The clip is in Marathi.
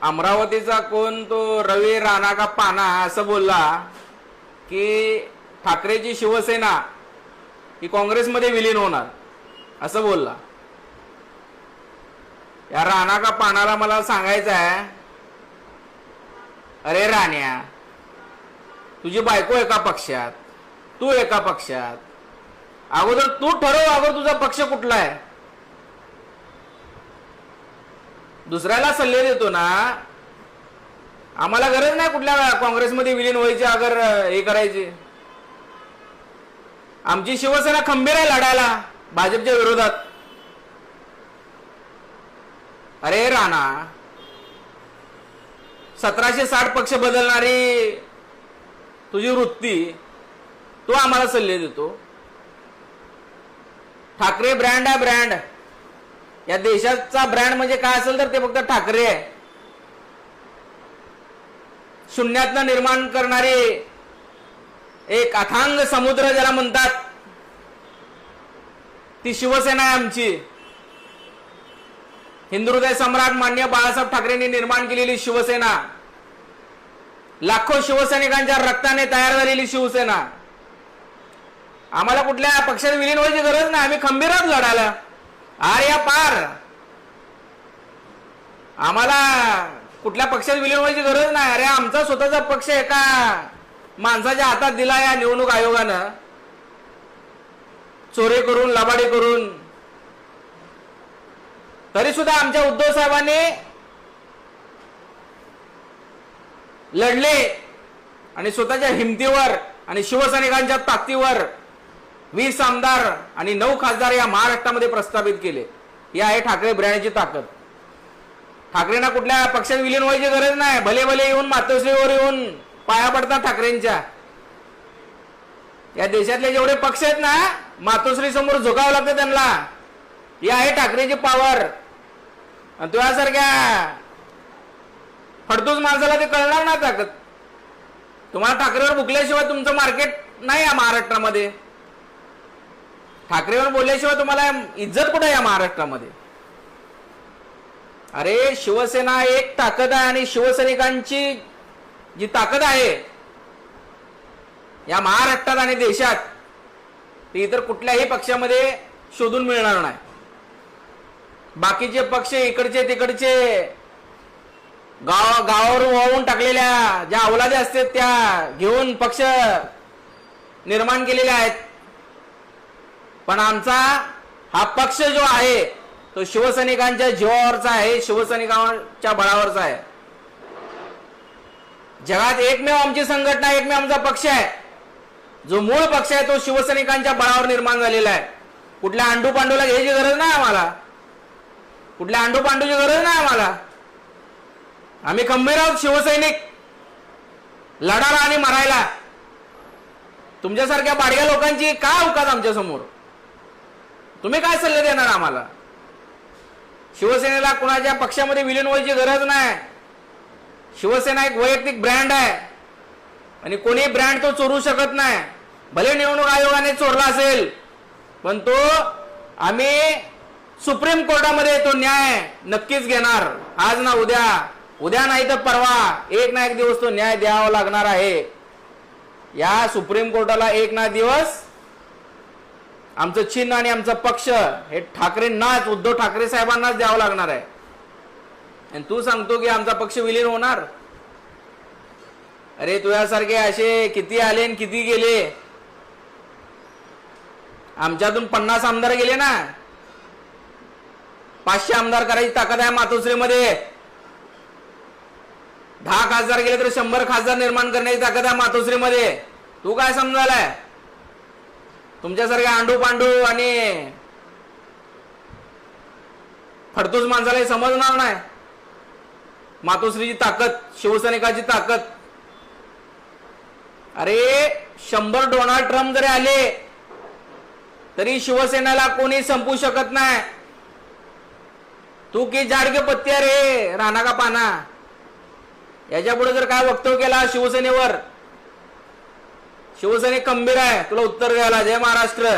अमरावतीचा कोण तो रवी राणा का पाना असं बोलला की ठाकरेची शिवसेना ही काँग्रेसमध्ये विलीन होणार असं बोलला। या राणा का पानाला मला सांगायचं आहे, अरे राण्या, तुझी बायको एका पक्षात, तू एका पक्षात, अगोदर तू ठरव अगोदर तुझा पक्ष कुठला आहे। दुसऱ्याला सल्ले देतो ना, आम्हाला गरज नाही कुठल्या काँग्रेसमध्ये विलीन व्हायची अगर हे करायची। आमची शिवसेना खंबीर आहे लढायला भाजपच्या विरोधात। अरे राणा, 1760 पक्ष बदलणारी तुझी वृत्ती, तू आम्हाला सल्ले देतो। ठाकरे ब्रँड आहे, ब्रँड। या देशाचा ब्रँड म्हणजे काय असेल तर ते फक्त ठाकरे आहे। शून्यातनं निर्माण करणारे एक अथांग समुद्र ज्याला म्हणतात, ती शिवसेना आहे आमची। हिंदुहृदय सम्राट माननीय बाळासाहेब ठाकरेंनी निर्माण केलेली शिवसेना, लाखो शिवसैनिकांच्या रक्ताने तयार झालेली शिवसेना। आम्हाला कुठल्या पक्षात विलीन व्हायची गरज नाही, आम्ही खंबीर आहोत लढायला आर या पार। आम्हाला कुठल्या पक्षात विलीन व्हायची गरज नाही। अरे आमचा स्वतःचा पक्ष एका माणसाच्या हातात दिला या निवडणूक आयोगानं, चोरी करून लबाडी करून। तरी सुद्धा आमच्या उद्धव साहेबांनी लढले आणि स्वतःच्या हिमतीवर आणि शिवसैनिकांच्या ताकदीवर 20 आमदार आणि 9 खासदार या महाराष्ट्रामध्ये प्रस्थापित केले। ही आहे ठाकरे ब्रँडची ताकद। ठाकरेंना कुठल्या पक्षात विलीन व्हायची गरज नाही। भले भले येऊन मातोश्रीवर येऊन पाया पडतात ठाकरेंच्या। या देशातले जेवढे पक्ष आहेत ना, मातोश्री समोर झुकावं लागतं त्यांना। ही आहे ठाकरेची पावर। आणि तुझ्यासारख्या फडतूस माणसाला ते कळणार नाही ताकद। तुम्हाला ठाकरेवर बुकल्याशिवाय तुमचं मार्केट नाही या महाराष्ट्रामध्ये। ठाकरेवर बोलल्याशिवाय तुम्हाला इज्जत कुठे या महाराष्ट्रामध्ये। अरे शिवसेना एक ताकद आहे आणि शिवसैनिकांची जी ताकद आहे या महाराष्ट्रात आणि देशात, ती इतर कुठल्याही पक्षामध्ये शोधून मिळणार नाही। बाकीचे पक्ष इकडचे तिकडचे गावावर वाहून टाकलेल्या ज्या अवलादे असतात त्या घेऊन पक्ष निर्माण केलेले आहेत, पण आमचा हा पक्ष जो आहे तो शिवसैनिकांच्या जीवावरचा आहे, शिवसैनिकांच्या बळावरचा आहे। जगात एकमेव आमची संघटना, एकमेव आमचा पक्ष आहे जो मूळ पक्ष आहे, तो शिवसैनिकांच्या बळावर निर्माण झालेला आहे। कुठल्या अंडू पांडूला घ्यायची गरज नाही आम्हाला, कुठल्या अंडू पांडूची गरज नाही आम्हाला। आम्ही खंबीर आहोत शिवसैनिक लढायला आणि मरायला। तुमच्यासारख्या बाडग्या लोकांची काय अवकात आमच्या समोर? तुम्ही काय सल्ले देणार आम्हाला? शिवसेनेला कुणाच्या पक्षामध्ये विलीन व्हायची गरज नाही। शिवसेना एक वैयक्तिक ब्रँड आहे आणि कोणी ब्रँड तो चोरू शकत नाही। भले निवडणूक आयोगाने चोरला असेल, पण तो आम्ही सुप्रीम कोर्टामध्ये तो न्याय नक्कीच घेणार। आज ना उद्या, उद्या नाही तर परवा, एक ना एक दिवस तो न्याय द्यावा लागणार आहे। या सुप्रीम कोर्टाला एक ना दिवस आमचं चिन्ह आणि आमचा पक्ष हे ठाकरेंनाच, उद्धव ठाकरे साहेबांनाच द्यावं लागणार आहे। आणि तू सांगतो की आमचा पक्ष विलीन होणार? अरे तुझ्यासारखे असे किती आले आणि किती गेले? आमच्यातून 50 आमदार गेले ना। 500 आमदार करायची ताकद आहे मातोश्रीमध्ये। 10 खासदार गेले तर 100 खासदार निर्माण करण्याची ताकद आहे मातोश्रीमध्ये। तू काय समजायलाय? तुमच्यासारख्या आंडू पांडू आणि फडतूस माणसाला हे समजणार नाही मातोश्रीची ताकद, शिवसैनिकाची ताकद। अरे 100 डोनाल्ड ट्रम्प जरी आले तरी शिवसेनेला कोणी संपू शकत नाही। तू की जाडगे पत्ते रे राणा का पाना, याच्या पुढे जर काय वक्तव्य केला शिवसेनेवर, शिवसैनिक खंबीर आहे तुला उत्तर द्यायला। जय महाराष्ट्र।